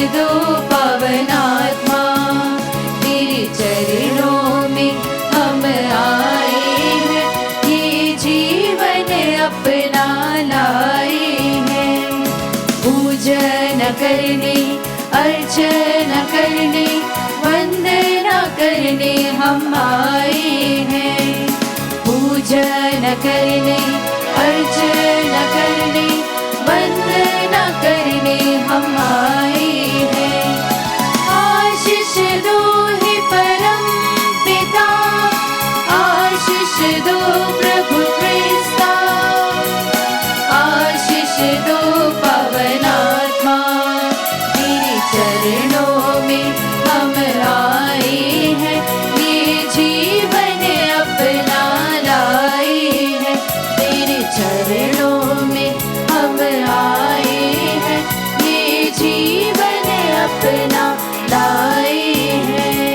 दो पवनात्मा, तेरे चरणों में हम आए हैं, ये जीवन अपना लाए हैं। पूजन करने, अर्चना करने, वंदना करने हम आए हैं। पूजन करने, अर्चना करने, वंदना करने हम आए हैं। आशीष दो हे परम पिता, आशीष दो प्रभु क्रिस्ता, आशीष दो पवनात्मा, तेरे चरणों में हम आए हैं, ये जीवन अपना लाए हैं। तेरे चरणों में हम आए हैं, ये जीवन अपना लाए हैं।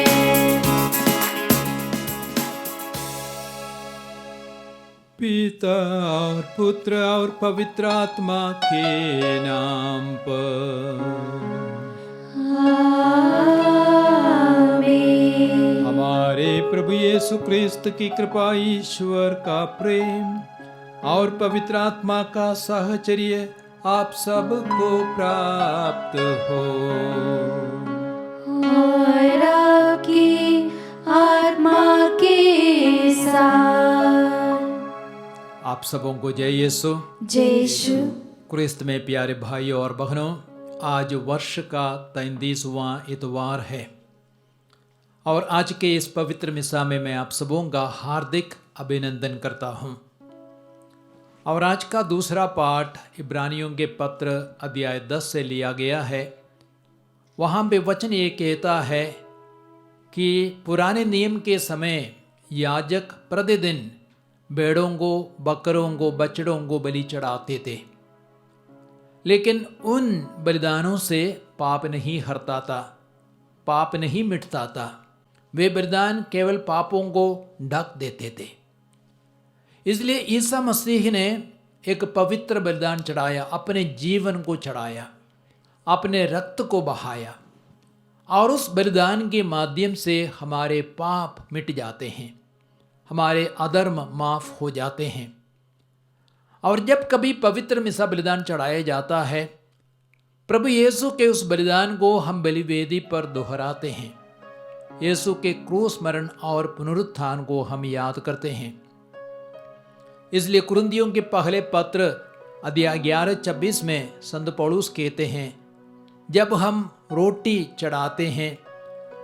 पिता और पुत्र और पवित्र आत्मा के नाम पर आमीन। हमारे प्रभु यीशु क्रिस्त की कृपा, ईश्वर का प्रेम और पवित्र आत्मा का साहचर्य आप सबको प्राप्त हो। और आपकी आत्मा के साथ। आप सबों को जय यीशु। जय यीशु। क्रिस्त में प्यारे भाइयों और बहनों, आज वर्ष का 33वां इतवार है और आज के इस पवित्र मिसा में मैं आप सबों का हार्दिक अभिनंदन करता हूं। और आज का दूसरा पाठ इब्रानियों के पत्र अध्याय 10 से लिया गया है। वहां पे वचन ये कहता है कि पुराने नियम के समय याजक प्रतिदिन भेड़ों को, बकरों को, बछड़ों को बलि चढ़ाते थे, लेकिन उन बलिदानों से पाप नहीं हरता था, पाप नहीं मिटता था। वे बलिदान केवल पापों को ढक देते थे। इसलिए ईसा मसीह ने एक पवित्र बलिदान चढ़ाया, अपने जीवन को चढ़ाया, अपने रक्त को बहाया और उस बलिदान के माध्यम से हमारे पाप मिट जाते हैं, हमारे अधर्म माफ हो जाते हैं। और जब कभी पवित्र मिसा बलिदान चढ़ाया जाता है, प्रभु यीशु के उस बलिदान को हम बलिवेदी पर दोहराते हैं। यीशु के क्रूस मरण और पुनरुत्थान को हम याद करते हैं। इसलिए कुरिन्थियों के पहले पत्र अध्याय 11-26 में संत पौलुस कहते हैं, जब हम रोटी चढ़ाते हैं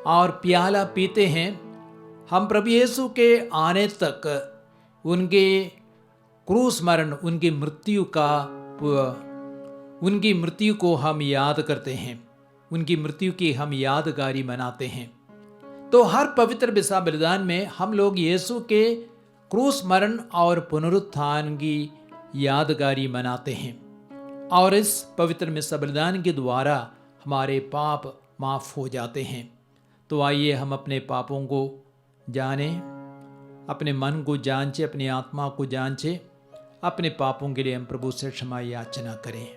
और प्याला पीते हैं, हम प्रभु यीशु के आने तक उनके क्रूस मरण, उनकी मृत्यु को हम याद करते हैं, उनकी मृत्यु की हम यादगारी मनाते हैं। तो हर पवित्र मिसा बलिदान में हम लोग यीशु के क्रूस मरण और पुनरुत्थान की यादगारी मनाते हैं और इस पवित्र मिसा बलिदान के द्वारा हमारे पाप माफ हो जाते हैं। तो आइए हम अपने पापों को जानें, अपने मन को जांचें, अपनी आत्मा को जांचें। अपने पापों के लिए हम प्रभु से क्षमा याचना करें।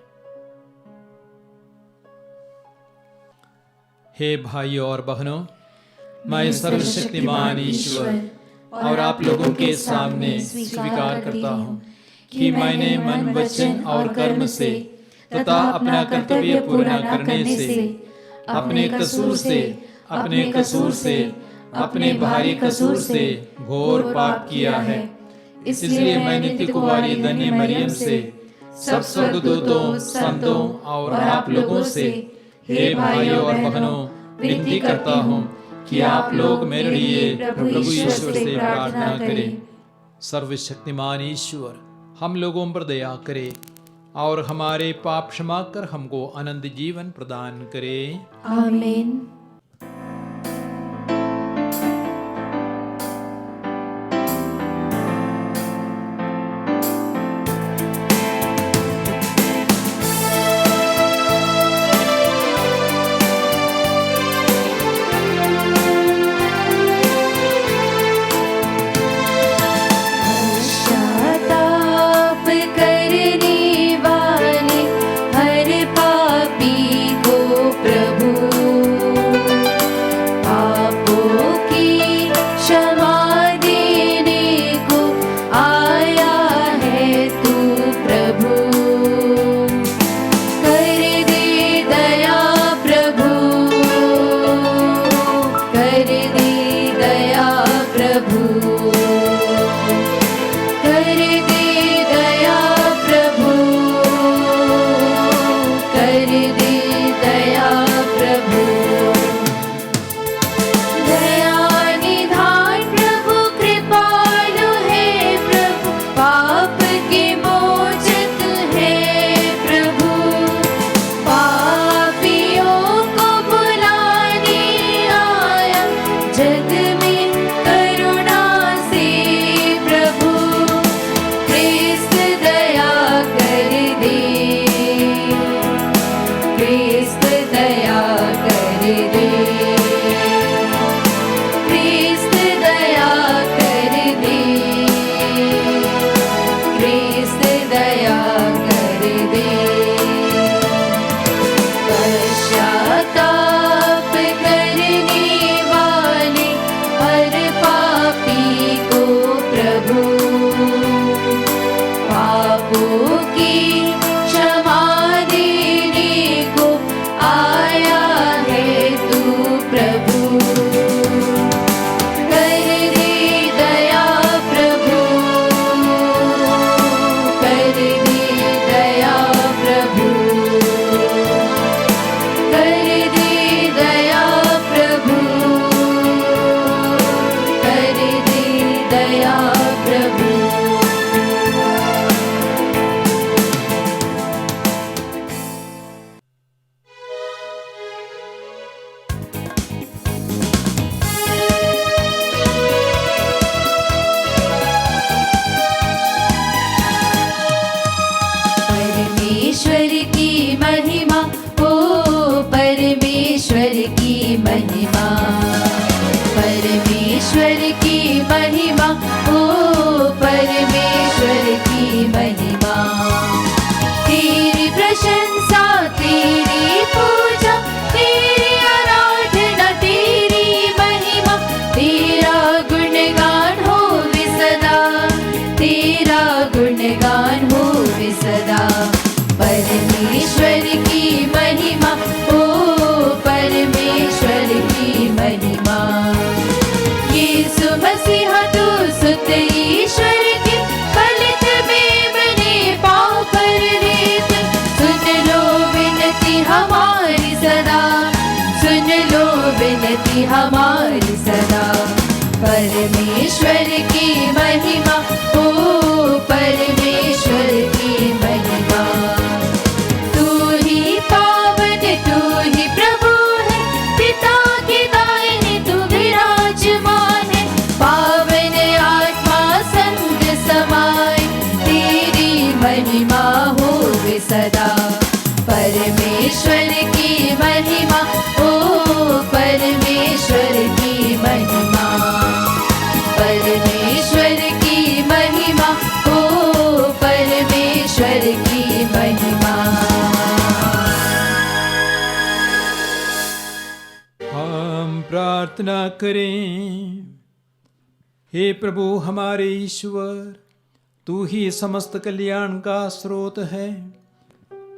हे भाइयों और बहनों, मैं सर्वशक्तिमान ईश्वर और आप लोगों के सामने स्वीकार करता हूँ कि मैंने मन, वचन और कर्म से तथा अपना कर्तव्य पूरा करने से अपने कसूर से अपने भारी कसूर से घोर पाप किया है। इसलिए मैं नित्य कुमारी धन्य मरियम से, सब स्वर्गदूतों, संतों और आप लोगों से, हे भाइयों और बहनों, विनती करता हूँ कि आप लोग मेरे लिए प्रभु ईश्वर से प्रार्थना करें। सर्वशक्तिमान ईश्वर हम लोगों पर दया करे और हमारे पाप क्षमा कर हमको अनंत जीवन प्रदान करे। आमीन। प्रभु महिमा, परमेश्वर की महिमा, ओ परमेश्वर की महिमा। तेरी प्रशंसा, तेरी पूजा, तेरी आराधना, तेरी महिमा, तेरा गुणगान हो सदा, तेरा गुणगान हो सदा। परमेश्वर की महिमा, ओ परमेश्वर की महिमा। यीशु मसीह तू सुत ईश्वर के, पलित में बने पाँव पर रेत। सुन लो विनती हमारी सदा, सुन लो विनती हमारी सदा। परमेश्वर की महिमा, ओ परमेश्वर की महिमा। तू ही पावन, तू ही प्रभु है, पिता के दाहिने तू विराजमान है। पावन आत्मा संग समाए, तेरी महिमा हो सदा। परमेश्वर की महिमा, ओ परमेश्वर की महिमा, परमेश्वर की महिमा, ओ परमेश्वर की महिमा। हम प्रार्थना करें। हे प्रभु हमारे ईश्वर, तू ही समस्त कल्याण का स्रोत है।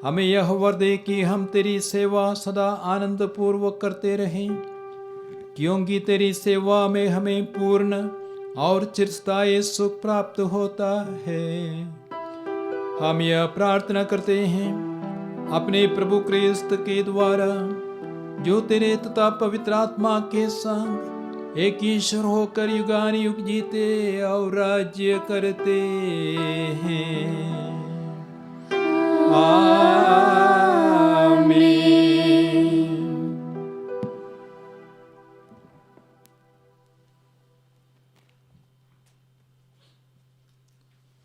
हमें यह वर दे कि हम तेरी सेवा सदा आनंद पूर्वक करते रहें, क्योंकि तेरी सेवा में हमें पूर्ण और चिरस्थायी सुख प्राप्त होता है। हम यह प्रार्थना करते हैं अपने प्रभु क्रिस्त के द्वारा, जो तेरे तथा पवित्र आत्मा के संग एक ईश्वर होकर युगानुयुग जीते और राज्य करते हैं। आमीन।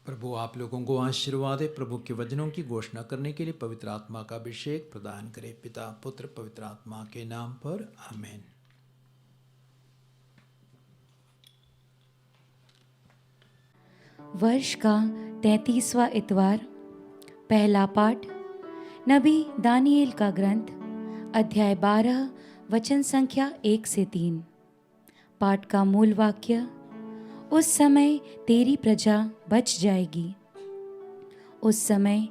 प्रभु आप लोगों को आशीर्वाद दे। प्रभु के वचनों की घोषणा करने के लिए पवित्र आत्मा का अभिषेक प्रदान करे। पिता पुत्र पवित्र आत्मा के नाम पर आमीन। वर्ष का 33वां इतवार। पहला पाठ नबी दानिएल का ग्रंथ, अध्याय 12 वचन संख्या 1 से 3। पाठ का मूल वाक्य, उस समय तेरी प्रजा बच जाएगी। उस समय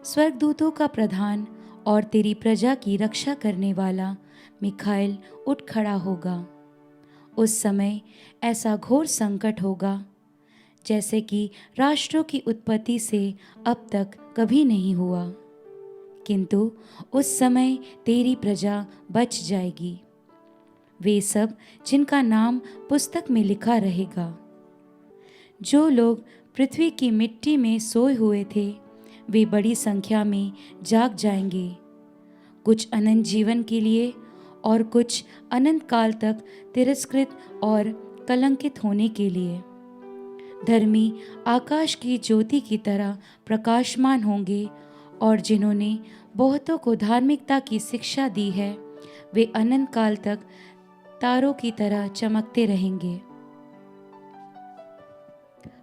स्वर्गदूतों का प्रधान और तेरी प्रजा की रक्षा करने वाला मिखाएल उठ खड़ा होगा। उस समय ऐसा घोर संकट होगा जैसे कि राष्ट्रों की उत्पत्ति से अब तक कभी नहीं हुआ, किंतु उस समय तेरी प्रजा बच जाएगी, वे सब जिनका नाम पुस्तक में लिखा रहेगा। जो लोग पृथ्वी की मिट्टी में सोए हुए थे, वे बड़ी संख्या में जाग जाएंगे, कुछ अनंत जीवन के लिए और कुछ अनंत काल तक तिरस्कृत और कलंकित होने के लिए। धर्मी आकाश की ज्योति की तरह प्रकाशमान होंगे, और जिन्होंने बहुतों को धार्मिकता की शिक्षा दी है, वे अनंत काल तक तारों की तरह चमकते रहेंगे।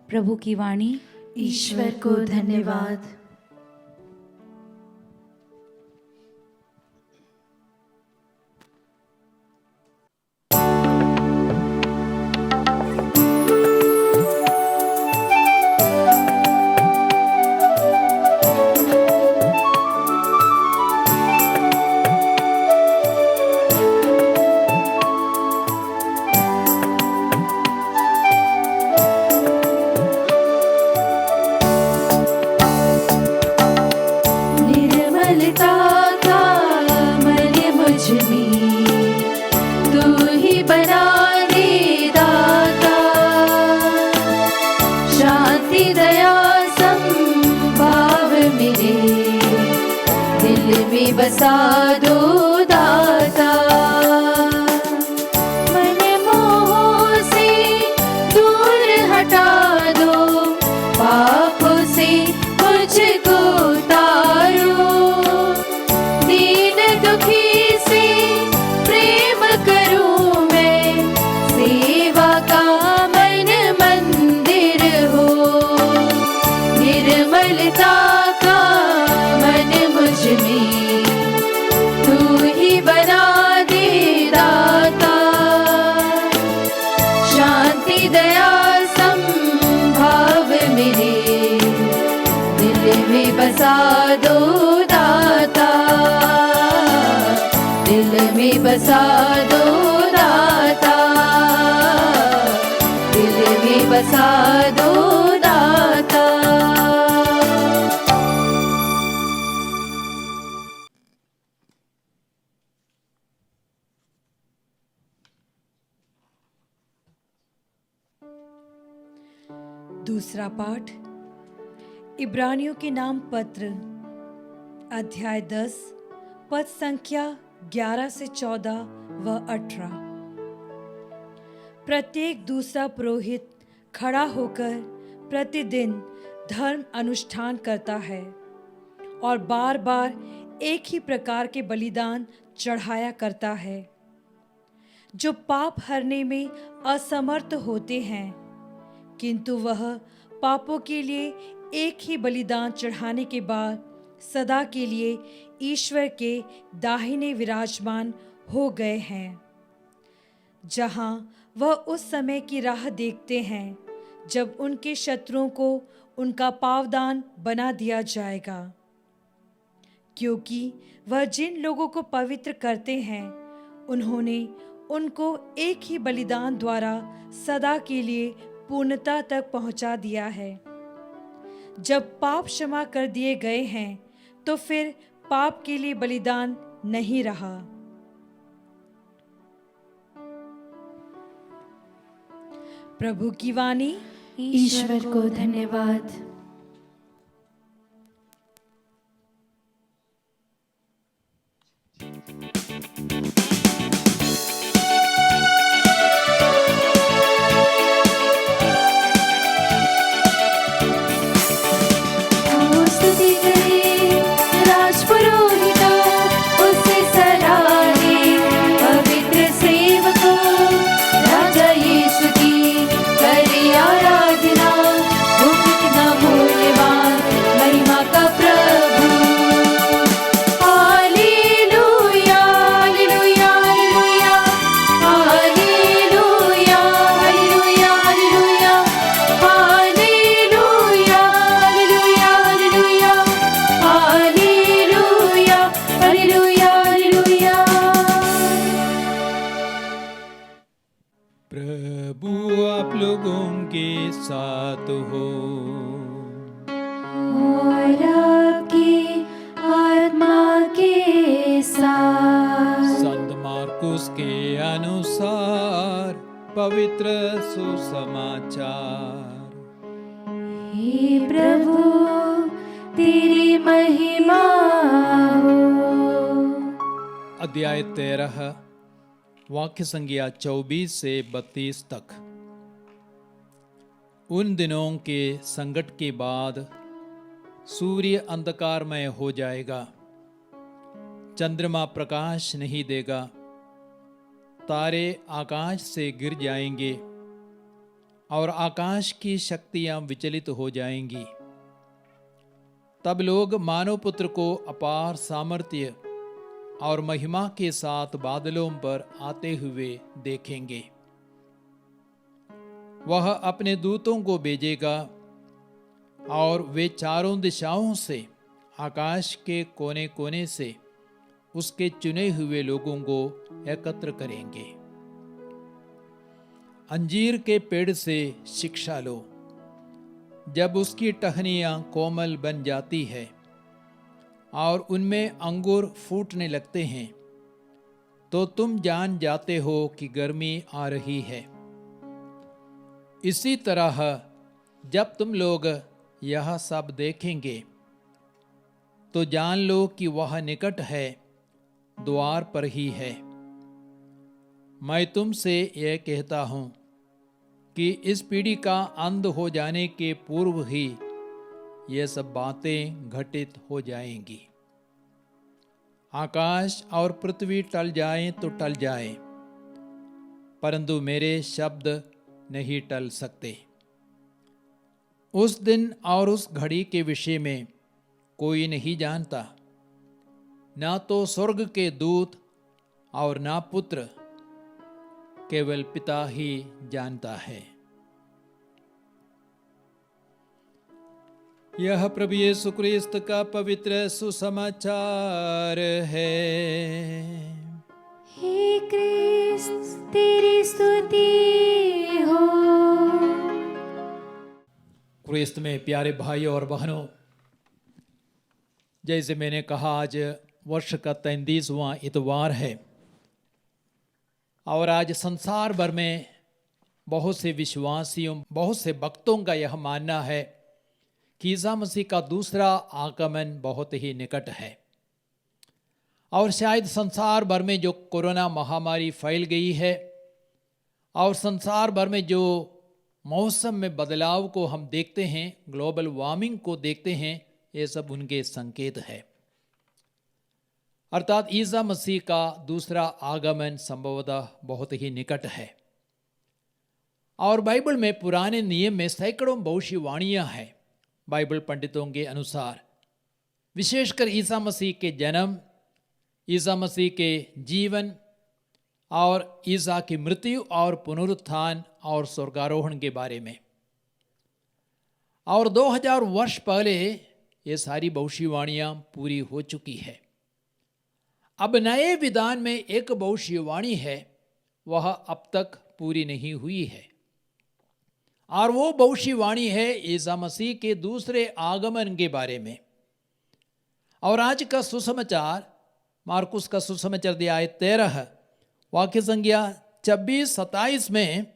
प्रभु की वाणी। ईश्वर को धन्यवाद। बसा दो दाता, मन मोह से दूर हटा दो, पापों से मुझको तारो, दीन दुखी से प्रेम करो। दूसरा पाठ इब्रानियों के नाम पत्र अध्याय 10 पद संख्या 11 से 14 व 18। प्रत्येक दूसरा पुरोहित खड़ा होकर प्रतिदिन धर्म अनुष्ठान करता है और बार बार एक ही प्रकार के बलिदान चढ़ाया करता है जो पाप हरने में असमर्थ होते हैं, किंतु वह पापों के लिए एक ही बलिदान चढ़ाने के बाद सदा के लिए ईश्वर के दाहिने विराजमान हो गए हैं, जहां वह उस समय की राह देखते हैं जब उनके शत्रुओं को उनका पावदान बना दिया जाएगा। क्योंकि वह जिन लोगों को पवित्र करते हैं उन्होंने उनको एक ही बलिदान द्वारा सदा के लिए पूर्णता तक पहुंचा दिया है। जब पाप क्षमा कर दिए गए हैं तो फिर पाप के लिए बलिदान नहीं रहा। प्रभु की वाणी। ईश्वर को धन्यवाद। स्तुति करे राजपुरोहितों, उसे सराहे पवित्र सेवकों, राजा यीशु की करे आराधना, वो कितना मूल्यवान महिमा का प्रभु। Hallelujah hallelujah hallelujah hallelujah hallelujah hallelujah hallelujah hallelujah hallelujah hallelujah hallelujah. प्रभु आप लोगों के साथ हो। और आपकी आत्मा के साथ। संत मार्कुस के अनुसार पवित्र सुसमाचार। हे प्रभु तेरी महिमा हो। अध्याय 13 वाक्य संज्ञा 24 से 32 तक। उन दिनों के संकट के बाद सूर्य अंधकारमय हो जाएगा, चंद्रमा प्रकाश नहीं देगा, तारे आकाश से गिर जाएंगे और आकाश की शक्तियां विचलित हो जाएंगी। तब लोग मानव पुत्र को अपार सामर्थ्य और महिमा के साथ बादलों पर आते हुए देखेंगे। वह अपने दूतों को भेजेगा और वे चारों दिशाओं से आकाश के कोने कोने से उसके चुने हुए लोगों को एकत्र करेंगे। अंजीर के पेड़ से शिक्षा लो। जब उसकी टहनियां कोमल बन जाती है और उनमें अंगूर फूटने लगते हैं, तो तुम जान जाते हो कि गर्मी आ रही है। इसी तरह जब तुम लोग यह सब देखेंगे तो जान लो कि वह निकट है, द्वार पर ही है। मैं तुमसे यह कहता हूं कि इस पीढ़ी का अंत हो जाने के पूर्व ही ये सब बातें घटित हो जाएंगी। आकाश और पृथ्वी टल जाएं तो टल जाएं, परंतु मेरे शब्द नहीं टल सकते। उस दिन और उस घड़ी के विषय में कोई नहीं जानता, ना तो स्वर्ग के दूत और ना पुत्र, केवल पिता ही जानता है। यह प्रभु यीशु क्रिस्त का पवित्र सुसमाचार है। हे क्रिस्त तेरी स्तुति हो। क्रिस्त में प्यारे भाई और बहनों, जैसे मैंने कहा, आज वर्ष का 33वां इतवार है और आज संसार भर में बहुत से विश्वासियों, बहुत से भक्तों का यह मानना है कि ईसा मसीह का दूसरा आगमन बहुत ही निकट है। और शायद संसार भर में जो कोरोना महामारी फैल गई है और संसार भर में जो मौसम में बदलाव को हम देखते हैं, ग्लोबल वार्मिंग को देखते हैं, ये सब उनके संकेत है। अर्थात ईसा मसीह का दूसरा आगमन संभवतः बहुत ही निकट है। और बाइबल में पुराने नियम में सैकड़ों भविष्यवाणियां हैं बाइबल पंडितों के अनुसार, विशेषकर ईसा मसीह के जन्म, ईसा मसीह के जीवन और ईसा की मृत्यु और पुनरुत्थान और स्वर्गारोहण के बारे में। और 2000 वर्ष पहले ये सारी भविष्यवाणियां पूरी हो चुकी है। अब नए विधान में एक भविष्यवाणी है, वह अब तक पूरी नहीं हुई है, और वो भविष्यवाणी है ईसा मसीह के दूसरे आगमन के बारे में। और आज का सुसमाचार, मार्कुस का सुसमाचार अध्याय 13 वाक्य संख्या 26-27 में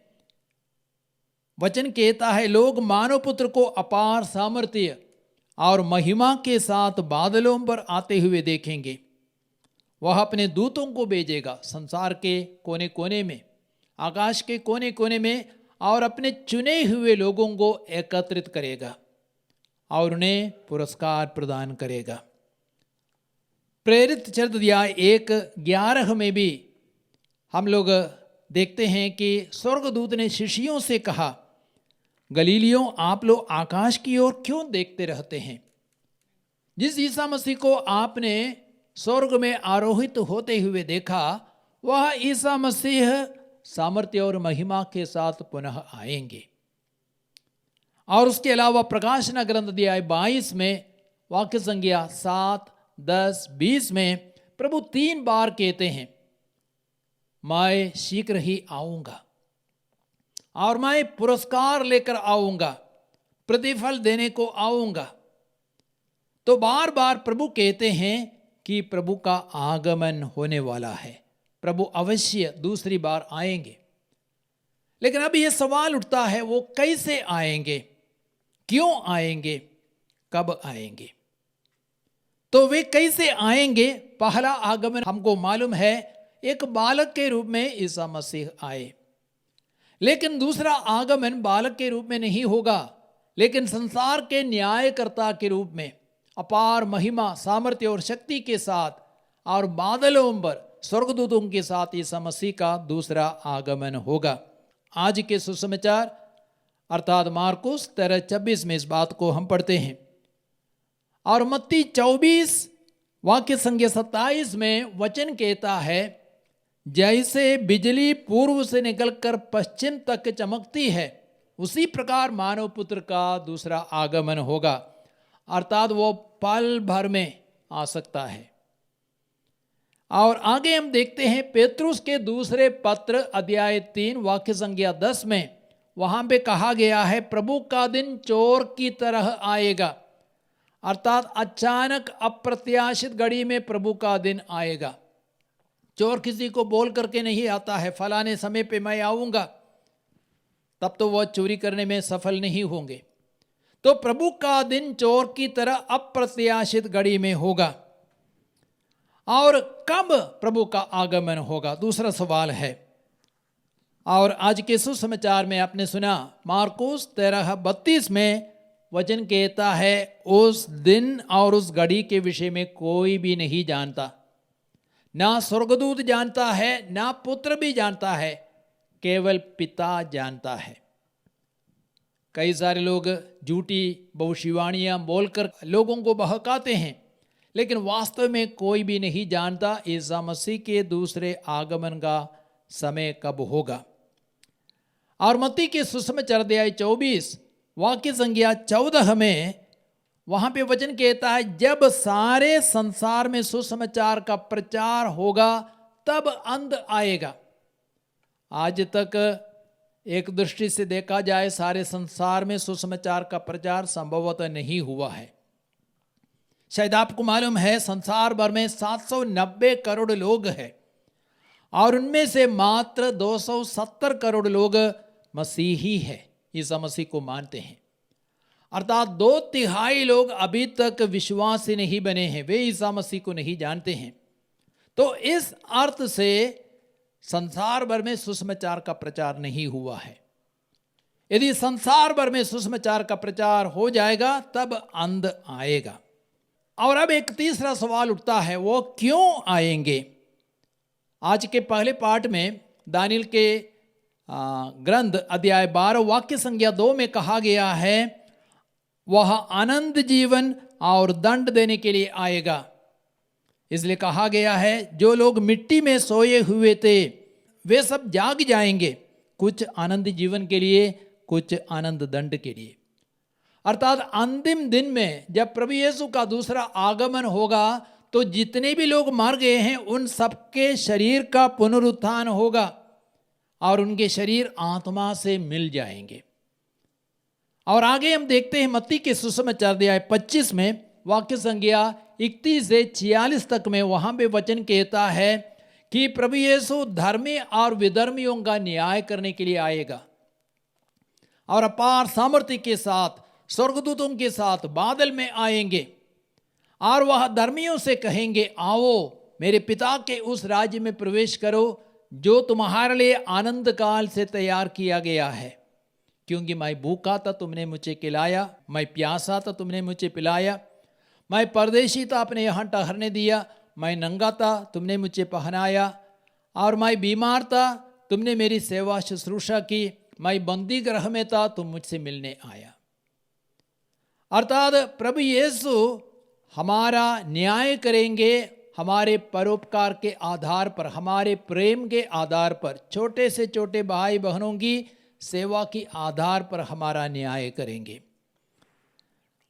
वचन कहता है, लोग मानव पुत्र को अपार सामर्थ्य और महिमा के साथ बादलों पर आते हुए देखेंगे। वह अपने दूतों को भेजेगा संसार के कोने कोने में, आकाश के कोने कोने में, और अपने चुने हुए लोगों को एकत्रित करेगा और उन्हें पुरस्कार प्रदान करेगा। प्रेरित चरित्र अध्याय 1:11 में भी हम लोग देखते हैं कि स्वर्गदूत ने शिष्यों से कहा, गलीलियों आप लोग आकाश की ओर क्यों देखते रहते हैं? जिस ईसा मसीह को आपने स्वर्ग में आरोहित होते हुए देखा, वह ईसा मसीह सामर्थ्य और महिमा के साथ पुनः आएंगे। और उसके अलावा प्रकाशना ग्रंथ अध्याय 22 में वाक्य संख्या 7, 10, 20 में प्रभु 3 बार कहते हैं, मैं शीघ्र ही आऊंगा और मैं पुरस्कार लेकर आऊंगा, प्रतिफल देने को आऊंगा। तो बार बार प्रभु कहते हैं कि प्रभु का आगमन होने वाला है, प्रभु अवश्य दूसरी बार आएंगे। लेकिन अब यह सवाल उठता है, वो कैसे आएंगे, क्यों आएंगे, कब आएंगे? तो वे कैसे आएंगे? पहला आगमन हमको मालूम है, एक बालक के रूप में ईसा मसीह आए। लेकिन दूसरा आगमन बालक के रूप में नहीं होगा, लेकिन संसार के न्यायकर्ता के रूप में अपार महिमा, सामर्थ्य और शक्ति के साथ और बादलों पर स्वर्गदूतों के साथ ईसा मसीह का दूसरा आगमन होगा। आज के सुसमाचार अर्थात मार्कुस 13:26 में इस बात को हम पढ़ते हैं। और मत्ती 24 वाक्य संख्या 27 में वचन कहता है, जैसे बिजली पूर्व से निकलकर पश्चिम तक चमकती है, उसी प्रकार मानव पुत्र का दूसरा आगमन होगा। अर्थात वो पल भर में आ सकता है। और आगे हम देखते हैं पेतरुस के दूसरे पत्र अध्याय 3 वाक्य संख्या 10 में, वहां पे कहा गया है, प्रभु का दिन चोर की तरह आएगा। अर्थात अचानक अप्रत्याशित घड़ी में प्रभु का दिन आएगा। चोर किसी को बोल करके नहीं आता है, फलाने समय पे मैं आऊंगा, तब तो वह चोरी करने में सफल नहीं होंगे। तो प्रभु का दिन चोर की तरह अप्रत्याशित घड़ी में होगा। और कब प्रभु का आगमन होगा, दूसरा सवाल है। और आज के सुसमाचार में आपने सुना मार्कुस 13:32 में वचन कहता है, उस दिन और उस घड़ी के विषय में कोई भी नहीं जानता, ना स्वर्गदूत जानता है, ना पुत्र भी जानता है, केवल पिता जानता है। कई सारे लोग झूठी भविष्यवाणियां बोलकर लोगों को बहकाते हैं, लेकिन वास्तव में कोई भी नहीं जानता ईसा मसीह के दूसरे आगमन का समय कब होगा। और मत्ती के सुसमाचार अध्याय 24 वाक्य संख्या 14 में वहां पे वचन कहता है, जब सारे संसार में सुसमाचार का प्रचार होगा तब अंत आएगा। आज तक एक दृष्टि से देखा जाए सारे संसार में सुसमाचार का प्रचार संभवतः नहीं हुआ है। शायद आपको मालूम है संसार भर में 790 करोड़ लोग हैं और उनमें से मात्र 270 करोड़ लोग मसीही है, ईसा मसीह को मानते हैं। अर्थात 2/3 लोग अभी तक विश्वासी नहीं बने हैं, वे ईसा मसीह को नहीं जानते हैं। तो इस अर्थ से संसार भर में सुसमाचार का प्रचार नहीं हुआ है। यदि संसार भर में सुसमाचार का प्रचार हो जाएगा तब अंत आएगा। और अब एक तीसरा सवाल उठता है, वो क्यों आएंगे? आज के पहले पाठ में दानियल के ग्रंथ अध्याय 12 वाक्य संख्या 2 में कहा गया है, वह आनंद जीवन और दंड देने के लिए आएगा। इसलिए कहा गया है, जो लोग मिट्टी में सोए हुए थे वे सब जाग जाएंगे, कुछ आनंद जीवन के लिए, कुछ आनंद दंड के लिए। अर्थात अंतिम दिन में जब प्रभु यीशु का दूसरा आगमन होगा तो जितने भी लोग मर गए हैं उन सबके शरीर का पुनरुत्थान होगा और उनके शरीर आत्मा से मिल जाएंगे। और आगे हम देखते हैं मत्ती के सुसमाचार अध्याय 25 में वाक्य संख्या 31 से 46 तक में, वहां पे वचन कहता है कि प्रभु यीशु धर्मी और विधर्मियों का न्याय करने के लिए आएगा और अपार सामर्थ्य के साथ स्वर्गदूतों के साथ बादल में आएंगे और वह धर्मियों से कहेंगे, आओ मेरे पिता के उस राज्य में प्रवेश करो जो तुम्हारे लिए आनंद काल से तैयार किया गया है। क्योंकि मैं भूखा था, तुमने मुझे खिलाया, मैं प्यासा था, तुमने मुझे पिलाया, मैं परदेशी था, आपने यहाँ ठहरने दिया, मैं नंगा था, तुमने मुझे पहनाया, और मैं बीमार था, तुमने मेरी सेवा शुश्रूषा की, मैं बंदी गृह में था, तुम मुझसे मिलने आया। अर्थात प्रभु यीशु हमारा न्याय करेंगे हमारे परोपकार के आधार पर, हमारे प्रेम के आधार पर, छोटे से छोटे भाई बहनों की सेवा के आधार पर हमारा न्याय करेंगे।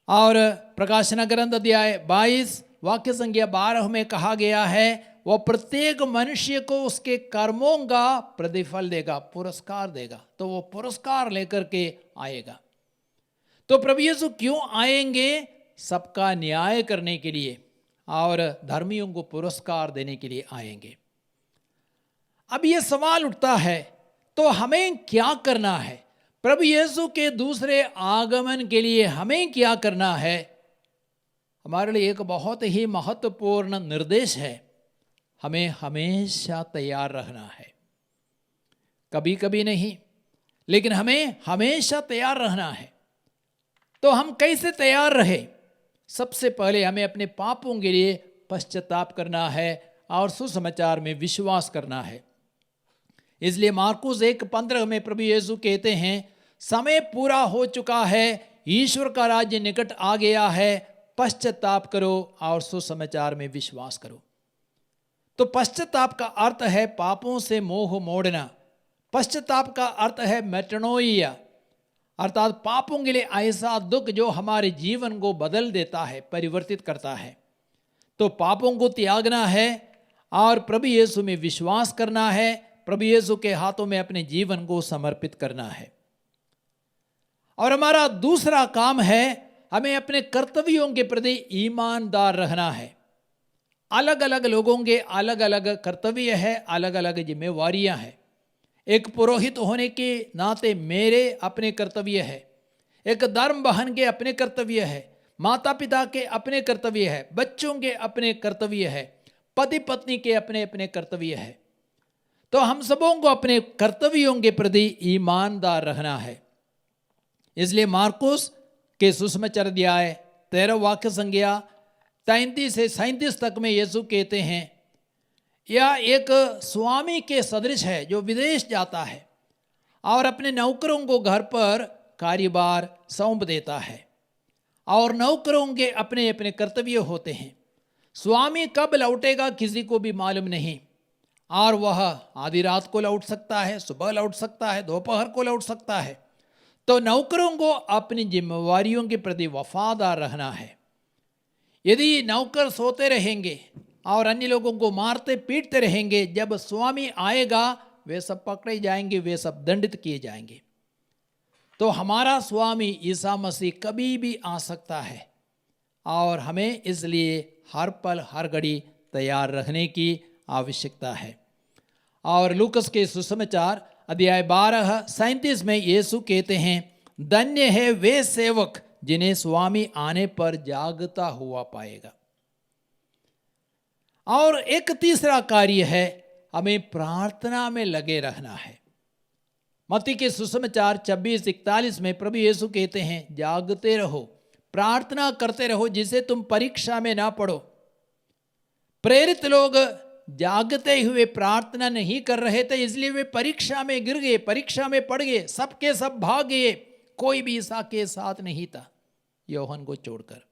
और प्रकाशन ग्रंथ अध्याय 22 वाक्य संख्या 12 में कहा गया है, वह प्रत्येक मनुष्य को उसके कर्मों का प्रतिफल देगा, पुरस्कार देगा। तो वो पुरस्कार लेकर के आएगा। तो प्रभु यीशु क्यों आएंगे? सबका न्याय करने के लिए और धर्मियों को पुरस्कार देने के लिए आएंगे। अब ये सवाल उठता है, तो हमें क्या करना है? प्रभु यीशु के दूसरे आगमन के लिए हमें क्या करना है? हमारे लिए एक बहुत ही महत्वपूर्ण निर्देश है, हमें हमेशा तैयार रहना है। कभी कभी नहीं, लेकिन हमें हमेशा तैयार रहना है। तो हम कैसे तैयार रहे? सबसे पहले हमें अपने पापों के लिए पश्चाताप करना है और सुसमाचार में विश्वास करना है। इसलिए मार्कुस 1:15 में प्रभु यीशु कहते हैं, समय पूरा हो चुका है, ईश्वर का राज्य निकट आ गया है, पश्चाताप करो और सुसमाचार में विश्वास करो। तो पश्चाताप का अर्थ है पापों से मोह मोड़ना। पश्चाताप का अर्थ है मेटनोइया, अर्थात पापों के लिए ऐसा दुख जो हमारे जीवन को बदल देता है, परिवर्तित करता है। तो पापों को त्यागना है और प्रभु यीशु में विश्वास करना है, प्रभु यीशु के हाथों में अपने जीवन को समर्पित करना है। और हमारा दूसरा काम है, हमें अपने कर्तव्यों के प्रति ईमानदार रहना है। अलग अलग लोगों के अलग अलग कर्तव्य है, अलग अलग जिम्मेवारियां हैं। एक पुरोहित होने के नाते मेरे अपने कर्तव्य है, एक धर्म बहन के अपने कर्तव्य है, माता पिता के अपने कर्तव्य है, बच्चों के अपने कर्तव्य है, पति पत्नी के अपने अपने कर्तव्य है। तो हम सबों को अपने कर्तव्यों के प्रति ईमानदार रहना है। इसलिए मार्कुस के सुसमाचार अध्याय 13 वाक्य संख्या 33 से 37 तक में यीशु कहते हैं, यह एक स्वामी के सदृश है जो विदेश जाता है और अपने नौकरों को घर पर कार्यभार सौंप देता है, और नौकरों के अपने अपने कर्तव्य होते हैं। स्वामी कब लौटेगा किसी को भी मालूम नहीं, और वह आधी रात को लौट सकता है, सुबह लौट सकता है, दोपहर को लौट सकता है। तो नौकरों को अपनी जिम्मेवारियों के प्रति वफादार रहना है। यदि नौकर सोते रहेंगे और अन्य लोगों को मारते पीटते रहेंगे, जब स्वामी आएगा वे सब पकड़े जाएंगे, वे सब दंडित किए जाएंगे। तो हमारा स्वामी ईसा मसीह कभी भी आ सकता है और हमें इसलिए हर पल हर घड़ी तैयार रहने की आवश्यकता है। और लूकस के सुसमाचार अध्याय 12:37 में यीशु कहते हैं, धन्य है वे सेवक जिन्हें स्वामी आने पर जागता हुआ पाएगा। और एक तीसरा कार्य है, हमें प्रार्थना में लगे रहना है। मत्ती के सुसमाचार 26:41 में प्रभु यीशु कहते हैं, जागते रहो, प्रार्थना करते रहो, जिसे तुम परीक्षा में ना पड़ो। प्रेरित लोग जागते हुए प्रार्थना नहीं कर रहे थे, इसलिए वे परीक्षा में गिर गए, परीक्षा में पड़ गए, सबके सब भाग गए, कोई भी ईसा के साथ नहीं था यूहन्ना को छोड़कर।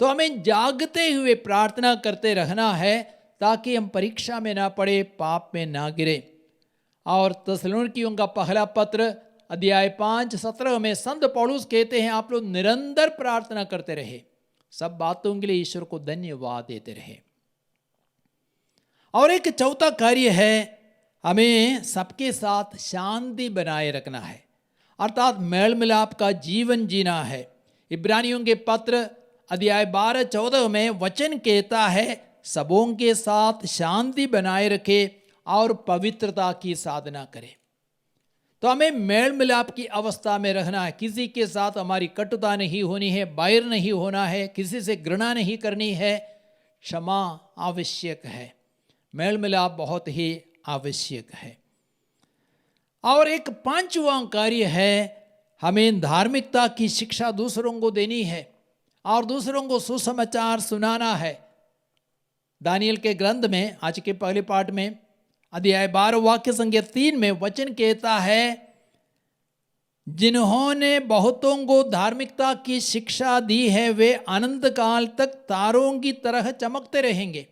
तो हमें जागते हुए प्रार्थना करते रहना है ताकि हम परीक्षा में ना पड़े, पाप में ना गिरे। और थिस्सलुनीकियों का पहला पत्र अध्याय 5:17 में संत पौलुस कहते हैं, आप लोग निरंतर प्रार्थना करते रहे, सब बातों के लिए ईश्वर को धन्यवाद देते रहे। और एक चौथा कार्य है, हमें सबके साथ शांति बनाए रखना है, अर्थात मेल मिलाप का जीवन जीना है। इब्रानियों के पत्र अध्याय 12:14 में वचन कहता है, सबों के साथ शांति बनाए रखे और पवित्रता की साधना करें। तो हमें मेल मिलाप की अवस्था में रहना है, किसी के साथ हमारी कटुता नहीं होनी है, बैर नहीं होना है, किसी से घृणा नहीं करनी है, क्षमा आवश्यक है, मेल मिलाप बहुत ही आवश्यक है। और एक पांचवा कार्य है, हमें धार्मिकता की शिक्षा दूसरों को देनी है और दूसरों को सुसमाचार सुनाना है। दानियल के ग्रंथ में आज के पहले पाठ में अध्याय 12 वाक्य संख्या 3 में वचन कहता है, जिन्होंने बहुतों को धार्मिकता की शिक्षा दी है वे अनंत काल तक तारों की तरह चमकते रहेंगे।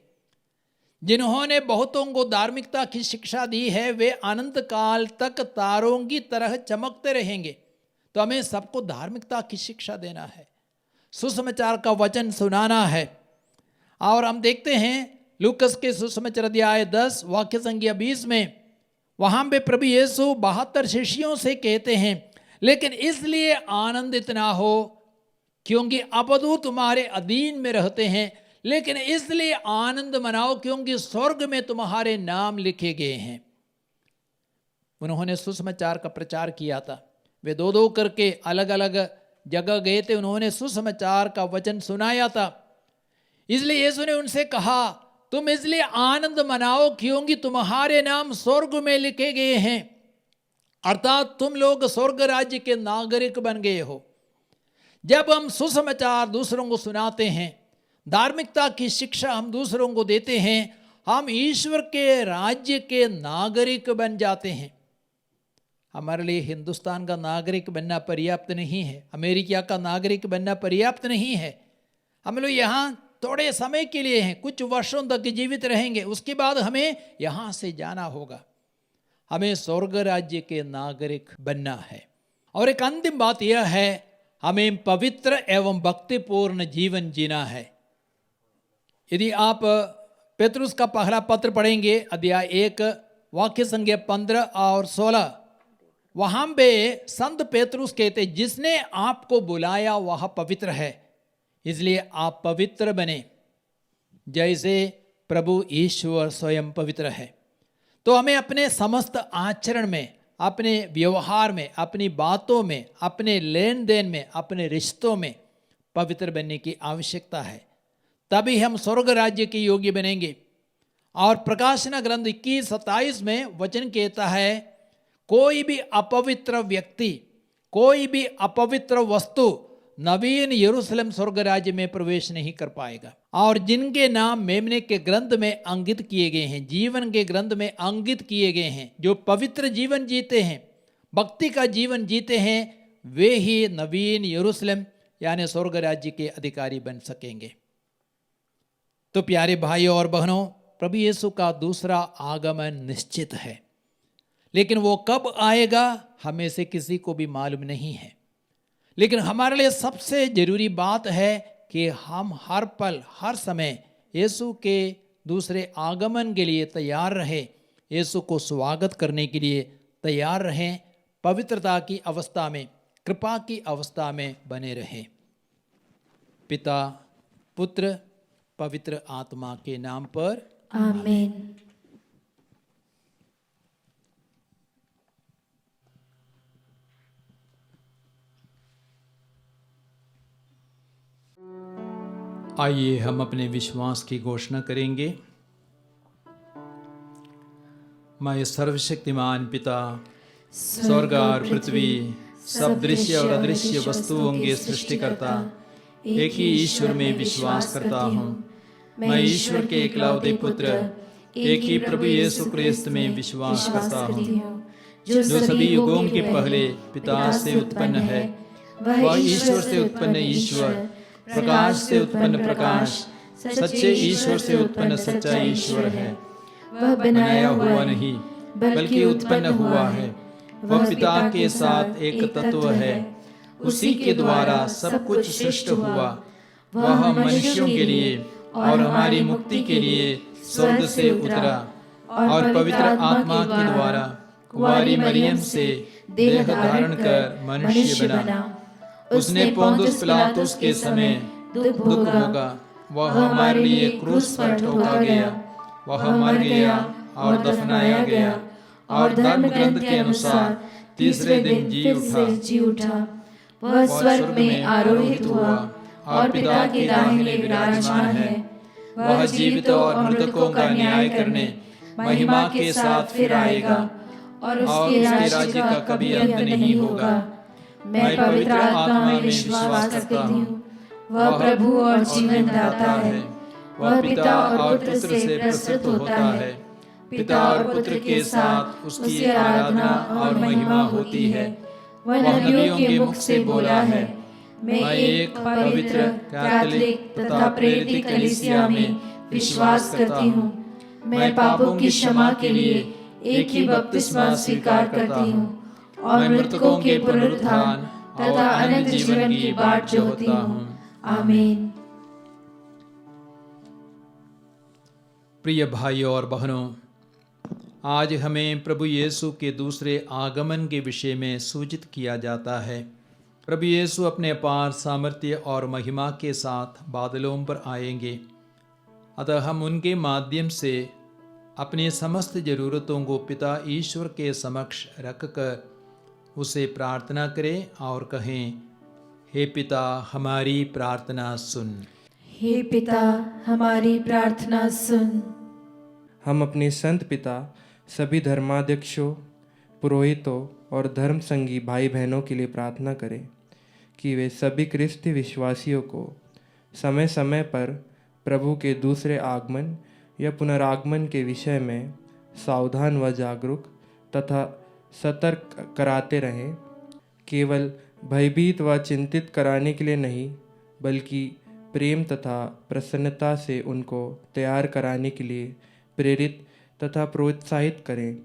जिन्होंने बहुतों को धार्मिकता की शिक्षा दी है वे अनंत काल तक तारों की तरह चमकते रहेंगे। तो हमें सबको धार्मिकता की शिक्षा देना है, सुसमाचार का वचन सुनाना है। और हम देखते हैं लूकस के सुसमाचार अध्याय 10 वाक्य संख्या 20 में, वहां पे प्रभु यीशु 72 शिष्यों से कहते हैं, लेकिन इसलिए आनंदित ना हो क्योंकि अबदू तुम्हारे अधीन में रहते हैं, लेकिन इसलिए आनंद मनाओ क्योंकि स्वर्ग में तुम्हारे नाम लिखे गए हैं। उन्होंने सुसमाचार का प्रचार किया था, वे 2-2 करके अलग अलग जगह गए थे, उन्होंने सुसमाचार का वचन सुनाया था। इसलिए यीशु ने उनसे कहा, तुम इसलिए आनंद मनाओ क्योंकि तुम्हारे नाम स्वर्ग में लिखे गए हैं, अर्थात तुम लोग स्वर्ग राज्य के नागरिक बन गए हो। जब हम सुसमाचार दूसरों को सुनाते हैं, धार्मिकता की शिक्षा हम दूसरों को देते हैं, हम ईश्वर के राज्य के नागरिक बन जाते हैं। हमारे लिए हिंदुस्तान का नागरिक बनना पर्याप्त नहीं है, अमेरिका का नागरिक बनना पर्याप्त नहीं है। हम लोग यहाँ थोड़े समय के लिए हैं, कुछ वर्षों तक जीवित रहेंगे, उसके बाद हमें यहाँ से जाना होगा। हमें स्वर्ग राज्य के नागरिक बनना है। और एक अंतिम बात यह है, हमें पवित्र एवं भक्तिपूर्ण जीवन जीना है। यदि आप पेतरुस का पहला पत्र पढ़ेंगे अध्याय 1 वाक्य संख्या 15 और 16, वहां पे संत पेतरुस कहते, जिसने आपको बुलाया वह पवित्र है, इसलिए आप पवित्र बने जैसे प्रभु ईश्वर स्वयं पवित्र है। तो हमें अपने समस्त आचरण में, अपने व्यवहार में, अपनी बातों में, अपने लेन देन में, अपने रिश्तों में पवित्र बनने की आवश्यकता है, तभी हम स्वर्ग राज्य के योग्य बनेंगे। और प्रकाशन ग्रंथ 21:27 में वचन कहता है, कोई भी अपवित्र व्यक्ति, कोई भी अपवित्र वस्तु नवीन यरूशलेम स्वर्ग राज्य में प्रवेश नहीं कर पाएगा। और जिनके नाम मेमने के ग्रंथ में अंकित किए गए हैं, जीवन के ग्रंथ में अंकित किए गए हैं, जो पवित्र जीवन जीते हैं, भक्ति का जीवन जीते हैं, वे ही नवीन यरूशलेम यानी स्वर्ग राज्य के अधिकारी बन सकेंगे। तो प्यारे भाइयों और बहनों, प्रभु यीशु का दूसरा आगमन निश्चित है, लेकिन वो कब आएगा हमें से किसी को भी मालूम नहीं है। लेकिन हमारे लिए सबसे जरूरी बात है कि हम हर पल हर समय यीशु के दूसरे आगमन के लिए तैयार रहें, यीशु को स्वागत करने के लिए तैयार रहें, पवित्रता की अवस्था में, कृपा की अवस्था में बने रहें। पिता, पुत्र, पवित्र आत्मा के नाम पर आमीन। आइए हम अपने विश्वास की घोषणा करेंगे। मैं सर्वशक्तिमान पिता, स्वर्ग और पृथ्वी, सब दृश्य और अदृश्य वस्तुओं के सृष्टिकर्ता एक ही ईश्वर में विश्वास करता हूँ। मैं ईश्वर के एकलौते पुत्र एक ही प्रभु यीशु क्रिस्त में विश्वास करता हूँ, जो सभी युगों के पहले पिता से उत्पन्न है। वह ईश्वर से उत्पन्न ईश्वर, प्रकाश से उत्पन्न प्रकाश, सच्चे ईश्वर से उत्पन्न सच्चा ईश्वर है। वह बनाया हुआ नहीं बल्कि उत्पन्न हुआ है। वह पिता के साथ एक तत्व है। उसी के द्वारा सब कुछ सृष्ट हुआ। वह मनुष्यों के लिए और हमारी मुक्ति के लिए स्वर्ग से उतरा और पवित्र आत्मा के द्वारा कुंवारी मरियम से देह धारण कर मनुष्य बना। उसने पोंतुस पिलातुस के समय दुख भोगा। वह हमारे लिए क्रूस पर ठोका गया। वह मर गया और दफनाया गया और धर्म ग्रंथ के अनुसार तीसरे दिन जी उठा। वह स्वर्ग में आरोहित हुआ और पिता के दाहिने विराजमान है। वह जीवित और मृतकों का न्याय करने महिमा के साथ फिर आएगा और उसके राज्य का कभी अंत नहीं होगा। मैं पवित्र आत्मा में विश्वास करती हूँ। वह प्रभु और जीवन दाता है। वह पिता और पुत्र से प्रस्तुत होता है। पिता और पुत्र के साथ उसकी आराधना और महिमा होती है। वह नबियों के मुख से बोला है। मैं एक पवित्र, कैथोलिक तथा प्रेरित कलीसिया में विश्वास करती हूँ। मैं पापों की क्षमा के लिए एक ही बपतिस्मा स्वीकार करती हूँ और मृतकों के पुनरुत्थान तथा अनंत जीवन की बाट जोहती हूँ। आमीन। प्रिय भाइयों और बहनों, आज हमें प्रभु यीशु के दूसरे आगमन के विषय में सूचित किया जाता है। प्रभु यीशु अपने अपार सामर्थ्य और महिमा के साथ बादलों पर आएंगे। अतः हम उनके माध्यम से अपनी समस्त ज़रूरतों को पिता ईश्वर के समक्ष रखकर उसे प्रार्थना करें और कहें, हे पिता, हमारी प्रार्थना सुन। हे पिता, हमारी प्रार्थना सुन। हम अपने संत पिता, सभी धर्माध्यक्षों, पुरोहितों और धर्म संगी भाई बहनों के लिए प्रार्थना करें कि वे सभी ख्रिस्ती विश्वासियों को समय समय पर प्रभु के दूसरे आगमन या पुनरागमन के विषय में सावधान व जागरूक तथा सतर्क कराते रहें। केवल भयभीत व चिंतित कराने के लिए नहीं, बल्कि प्रेम तथा प्रसन्नता से उनको तैयार कराने के लिए प्रेरित तथा प्रोत्साहित करें।